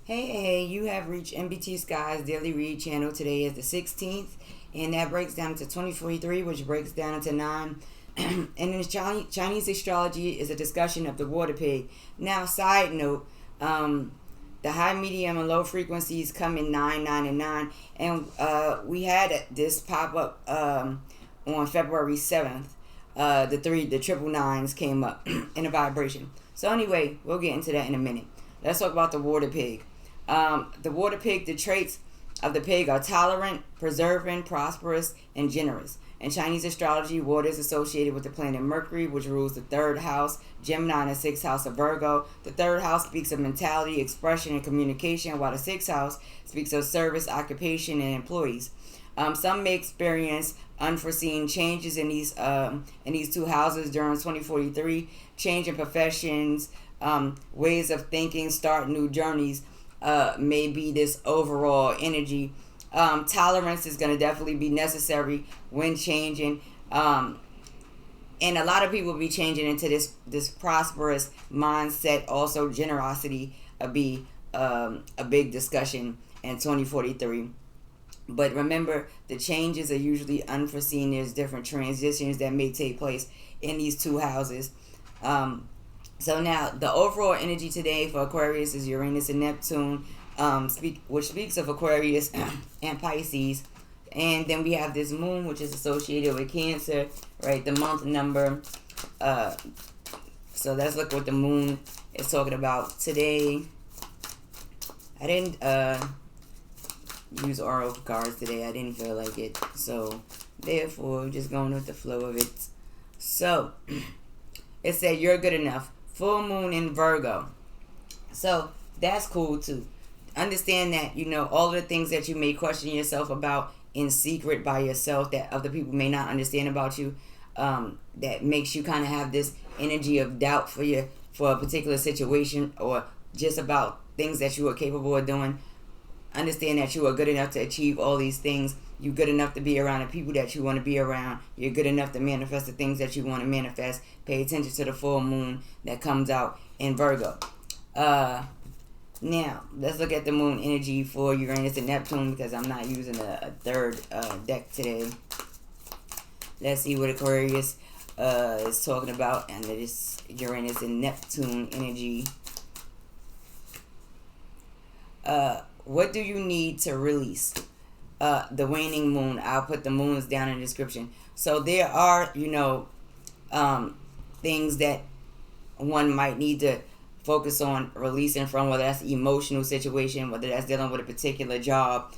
Hey, you have reached Nbtsky's Daily Read channel. Today is the 16th, and that breaks down to 2043, which breaks down into 9. And in Chinese astrology is a discussion of the water pig. Now, side note, the high, medium, and low frequencies come in 9, 9, and 9. And we had this pop up on February 7th. The triple nines came up in a vibration. So anyway, we'll get into that in a minute. Let's talk about the water pig. The water pig, the traits of the pig are tolerant, preserving, prosperous, and generous. In Chinese astrology, water is associated with the planet Mercury, which rules the third house, Gemini, and the sixth house of Virgo. The third house speaks of mentality, expression, and communication, while the sixth house speaks of service, occupation, and employees. Some may experience unforeseen changes in these two houses during 2043, change in professions, ways of thinking, start new journeys. May be this overall energy. Tolerance is going to definitely be necessary when changing. And a lot of people will be changing into this prosperous mindset. Also, generosity will be a big discussion in 2043. But remember, the changes are usually unforeseen. There's different transitions that may take place in these two houses. So now, the overall energy today for Aquarius is Uranus and Neptune, which speaks of Aquarius and Pisces. And then we have this moon, which is associated with Cancer, right? The month number. So let's look what the moon is talking about today. I didn't use oracle cards today. I didn't feel like it. So, therefore, just going with the flow of it. So, it said, you're good enough. Full moon in Virgo. So that's cool too. Understand that, all of the things that you may question yourself about in secret by yourself that other people may not understand about you, that makes you kind of have this energy of doubt for a particular situation or just about things that you are capable of doing. Understand that you are good enough to achieve all these things. You're good enough to be around the people that you want to be around. You're good enough to manifest the things that you want to manifest. Pay attention to the full moon that comes out in Virgo. Now, let's look at the moon energy for Uranus and Neptune because I'm not using a third deck today. Let's see what Aquarius is talking about and this Uranus and Neptune energy. What do you need to release? The waning moon. I'll put the moons down in the description. So there are, things that one might need to focus on releasing from, whether that's an emotional situation, whether that's dealing with a particular job,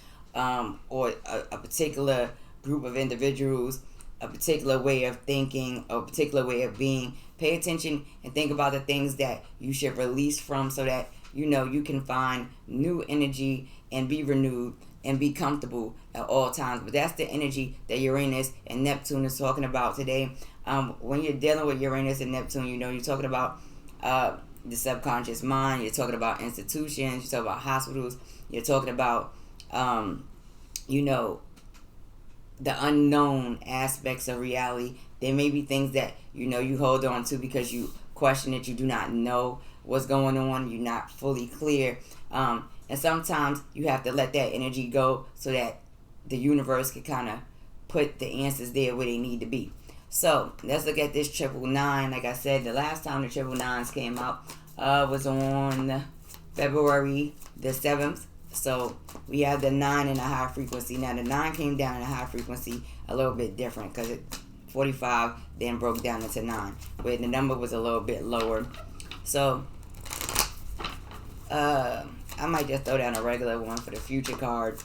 or a particular group of individuals, a particular way of thinking, a particular way of being. Pay attention and think about the things that you should release from so that you can find new energy and be renewed and be comfortable at all times. But that's the energy that Uranus and Neptune is talking about today. When you're dealing with Uranus and Neptune, you're talking about the subconscious mind. You're talking about institutions. You're talking about hospitals. You're talking about, the unknown aspects of reality. There may be things that, you hold on to because you question it. You do not know what's going on. You're not fully clear. And sometimes you have to let that energy go so that the universe can kind of put the answers there where they need to be. So let's look at this triple nine. Like I said, the last time the triple nines came out was on February the 7th. So we have the 9 in a high frequency. Now the 9 came down in a high frequency a little bit different because it 45 then broke down into 9, where the number was a little bit lower. So I might just throw down a regular one for the future card.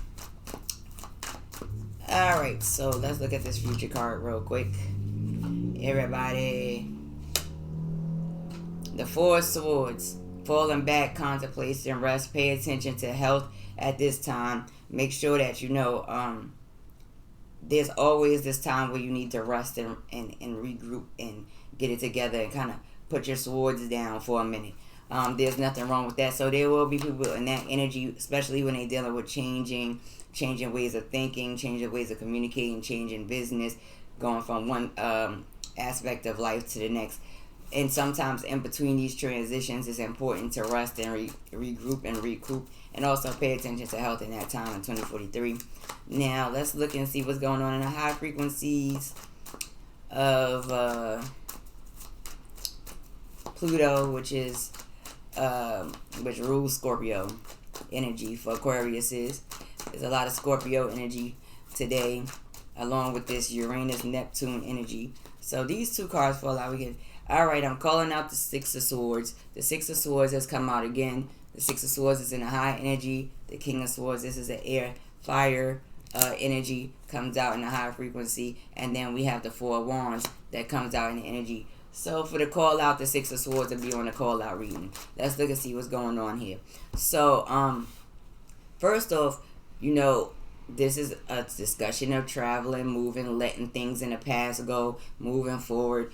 Alright, so let's look at this future card real quick. Everybody. The Four of Swords. Falling back, contemplation, rest. Pay attention to health at this time. Make sure that there's always this time where you need to rest and regroup and get it together and kind of put your swords down for a minute. There's nothing wrong with that. So there will be people in that energy, especially when they're dealing with changing ways of thinking, changing ways of communicating, changing business, going from one aspect of life to the next. And sometimes in between these transitions, it's important to rest and regroup and recoup, and also pay attention to health in that time in 2043. Now let's look and see what's going on in the high frequencies of Pluto, which rules Scorpio energy for Aquarius. There's a lot of Scorpio energy today, along with this Uranus Neptune energy. So these two cards fall out. Alright, I'm calling out the Six of Swords. The Six of Swords has come out again. The Six of Swords is in a high energy. The King of Swords, this is an air, fire energy, comes out in a high frequency. And then we have the Four of Wands that comes out in the energy. So for the call out, the Six of Swords will be on the call out reading. Let's look and see what's going on here. So, first off, this is a discussion of traveling, moving, letting things in the past go, moving forward,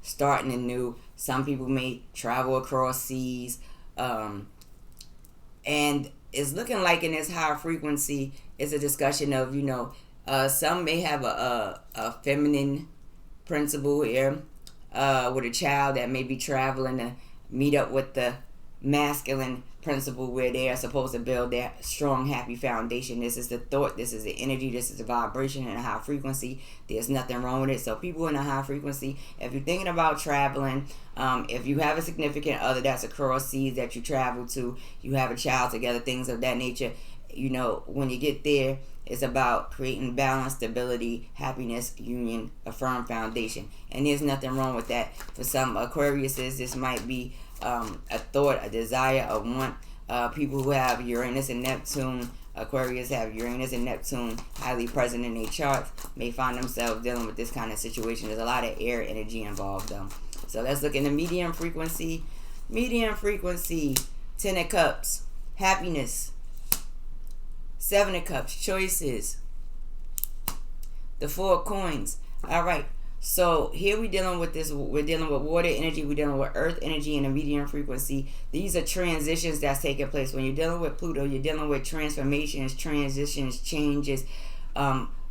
starting anew. Some people may travel across seas, and it's looking like in this high frequency, it's a discussion of, some may have a feminine principle here, with a child that may be traveling to meet up with the masculine principle, where they are supposed to build that strong, happy foundation. This is the thought, this is the energy, this is the vibration in a high frequency. There's nothing wrong with it. So people in a high frequency, if you're thinking about traveling, if you have a significant other that's across seas that you travel to, you have a child together, things of that nature, when you get there, it's about creating balance, stability, happiness, union, a firm foundation. And there's nothing wrong with that. For some Aquariuses, this might be a thought, a desire, a want. People who have Uranus and Neptune, Aquarius have Uranus and Neptune highly present in their charts, may find themselves dealing with this kind of situation. There's a lot of air energy involved though. So let's look in the medium frequency. Medium frequency, 10 of Cups, happiness. 7 of Cups, choices. The 4 of Coins. Alright. So here we're dealing with water energy, we're dealing with earth energy in a medium frequency. These are transitions that's taking place. When you're dealing with Pluto, you're dealing with transformations, transitions, changes,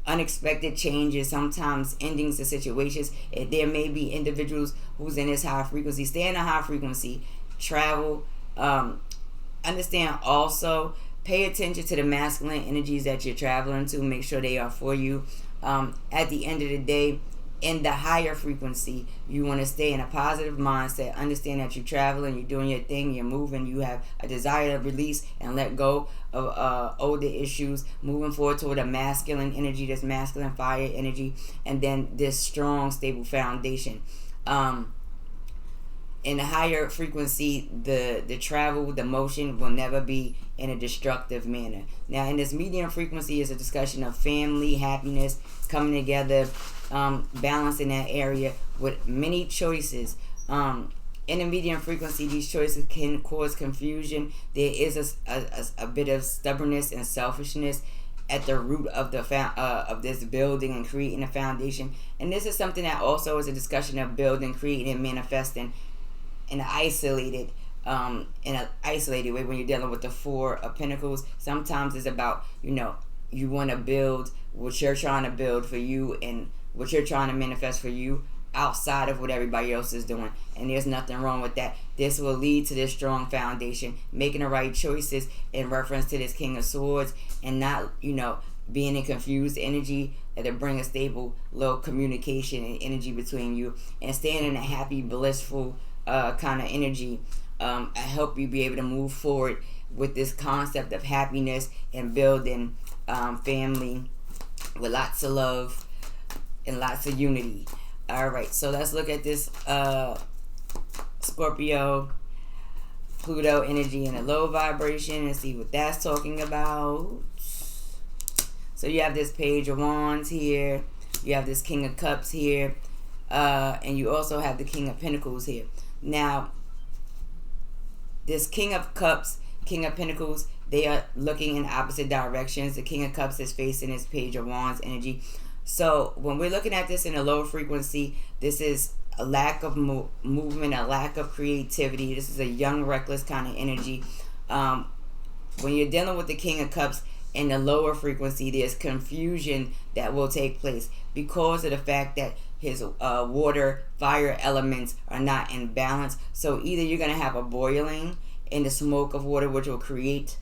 unexpected changes, sometimes endings to situations. There may be individuals who's in this high frequency. Stay in a high frequency, travel, understand also, pay attention to the masculine energies that you're traveling to. Make sure they are for you. At the end of the day, in the higher frequency, you want to stay in a positive mindset. Understand that you're traveling, you're doing your thing, you're moving, you have a desire to release and let go of older issues, moving forward toward a masculine energy, this masculine fire energy, and then this strong, stable foundation. In the higher frequency, the travel, the motion will never be in a destructive manner. Now, in this medium frequency is a discussion of family, happiness, coming together, balance in that area with many choices. In the medium frequency, these choices can cause confusion. There is a bit of stubbornness and selfishness at the root of of this building and creating a foundation. And this is something that also is a discussion of building, creating, and manifesting in an isolated way. When you're dealing with the 4 of Pentacles, sometimes it's about, you want to build what you're trying to build for you and what you're trying to manifest for you outside of what everybody else is doing. And there's nothing wrong with that. This will lead to this strong foundation, making the right choices in reference to this King of Swords, and not, being in confused energy, that'll bring a stable little communication and energy between you, and staying in a happy, blissful kind of energy. I help you be able to move forward with this concept of happiness and building family with lots of love and lots of unity. Alright, so let's look at this Scorpio Pluto energy in a low vibration and see what that's talking about. So you have this Page of Wands here, you have this King of Cups here, and you also have the King of Pentacles here. Now, this King of Cups, King of Pentacles, they are looking in opposite directions. The King of Cups is facing his Page of Wands energy. So when we're looking at this in a low frequency, this is a lack of movement, a lack of creativity. This is a young, reckless kind of energy. When you're dealing with the King of Cups, in the lower frequency, there's confusion that will take place because of the fact that his water, fire elements are not in balance. So either you're going to have a boiling in the smoke of water, which will create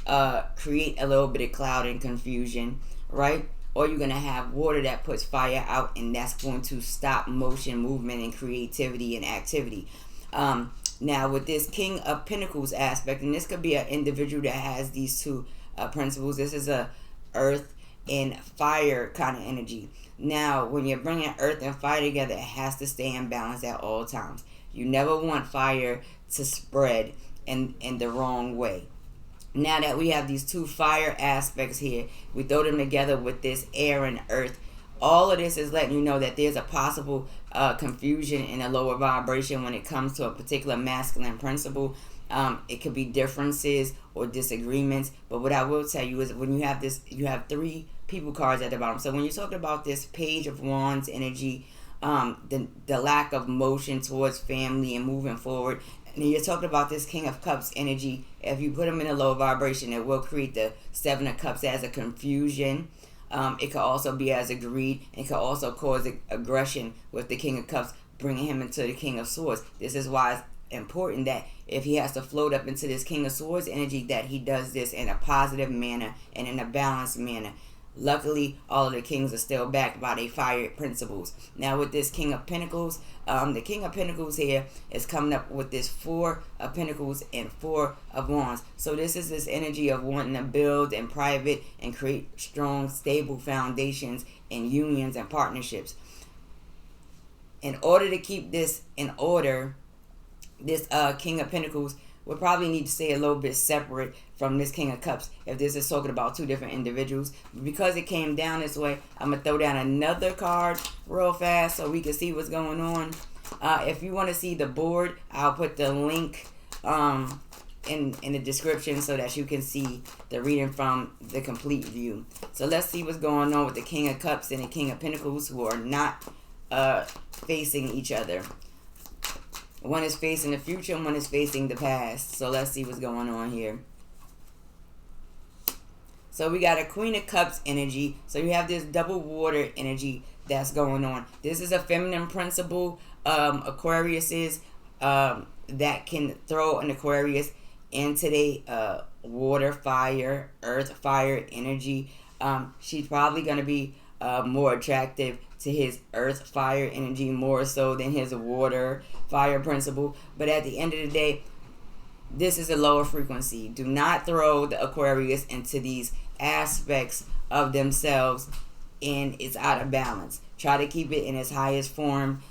a little bit of cloud and confusion, right? Or you're going to have water that puts fire out, and that's going to stop motion, movement, and creativity and activity. Now, with this King of Pentacles aspect, and this could be an individual that has these two principles. This is a earth and fire kind of energy. Now, when you're bringing earth and fire together, it has to stay in balance at all times. You never want fire to spread in the wrong way. Now that we have these two fire aspects here, we throw them together with this air and earth. All of this is letting you know that there's a possible confusion in a lower vibration when it comes to a particular masculine principle. It could be differences or disagreements. But what I will tell you is when you have this, you have three people cards at the bottom. So when you're talking about this Page of Wands energy, the lack of motion towards family and moving forward, and you're talking about this King of Cups energy, if you put them in a low vibration, it will create the Seven of Cups as a confusion. It could also be as a greed. It could also cause aggression with the King of Cups, bringing him into the King of Swords. This is why it's important that if he has to float up into this King of Swords energy, that he does this in a positive manner and in a balanced manner. Luckily, all of the kings are still backed by their fire principles. Now, with this King of Pentacles, the King of Pentacles here is coming up with this Four of Pentacles and Four of Wands. So this is this energy of wanting to build in private and create strong, stable foundations and unions and partnerships. In order to keep this in order, this King of Pentacles would probably need to stay a little bit separate from this King of Cups if this is talking about two different individuals. Because it came down this way, I'm going to throw down another card real fast so we can see what's going on. If you want to see the board, I'll put the link in the description so that you can see the reading from the complete view. So let's see what's going on with the King of Cups and the King of Pentacles, who are not facing each other. One is facing the future and one is facing the past. So let's see what's going on here. So we got a Queen of Cups energy. So you have this double water energy that's going on. This is a feminine principle. Aquarius is that can throw an Aquarius into the water, fire, earth, fire energy. She's probably going to be more attractive to his earth, fire energy more so than his water, fire principle. But at the end of the day, this is a lower frequency. Do not throw the Aquarius into these aspects of themselves and it's out of balance. Try to keep it in its highest form.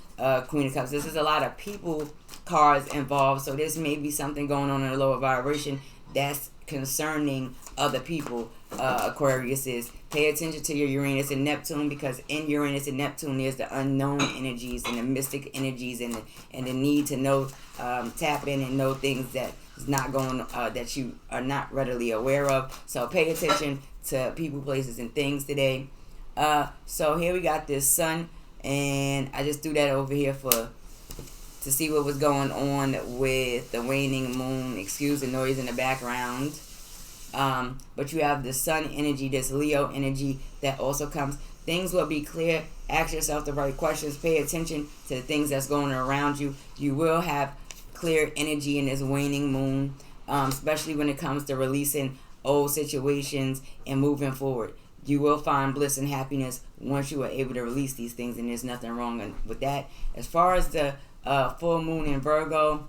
Queen of Cups. This is a lot of people cards involved, so this may be something going on in a lower vibration that's concerning other people. Aquarius is. Pay attention to your Uranus and Neptune, because in Uranus and Neptune there's the unknown energies and the mystic energies and the need to know, tap in and know things that is not going that you are not readily aware of. So pay attention to people, places, and things today. So here we got this sun, and I just threw that over here to see what was going on with the waning moon. Excuse the noise in the background. But you have the sun energy, this Leo energy that also comes. Things will be clear. Ask yourself the right questions. Pay attention to the things that's going on around you. You will have clear energy in this waning moon, especially when it comes to releasing old situations and moving forward. You will find bliss and happiness once you are able to release these things, and there's nothing wrong with that. As far as the full moon in Virgo,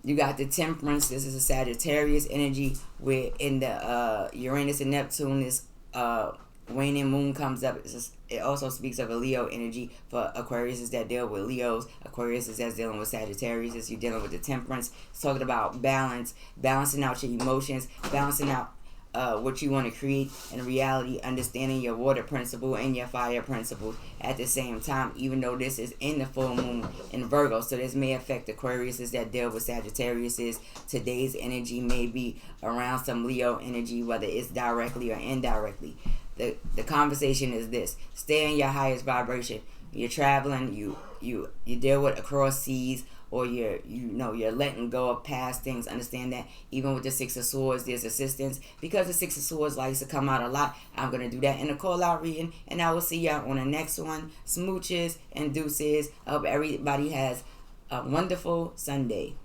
you got the Temperance. This is a Sagittarius energy, where in the Uranus and Neptune, this waning moon comes up. It also speaks of a Leo energy for Aquarius that deal with Leos. Aquarius is that's dealing with Sagittarius. You're dealing with the Temperance. It's talking about balance, balancing out your emotions, balancing out what you want to create in reality, understanding your water principle and your fire principle at the same time, even though this is in the full moon in Virgo. So this may affect Aquariuses that deal with Sagittariuses. Today's energy may be around some Leo energy, whether it's directly or indirectly. The conversation is this: stay in your highest vibration. You're traveling, you deal with across seas, or you're letting go of past things. Understand that even with the Six of Swords, there's assistance. Because the Six of Swords likes to come out a lot, I'm going to do that in a call-out reading, and I will see y'all on the next one. Smooches and deuces. I hope everybody has a wonderful Sunday.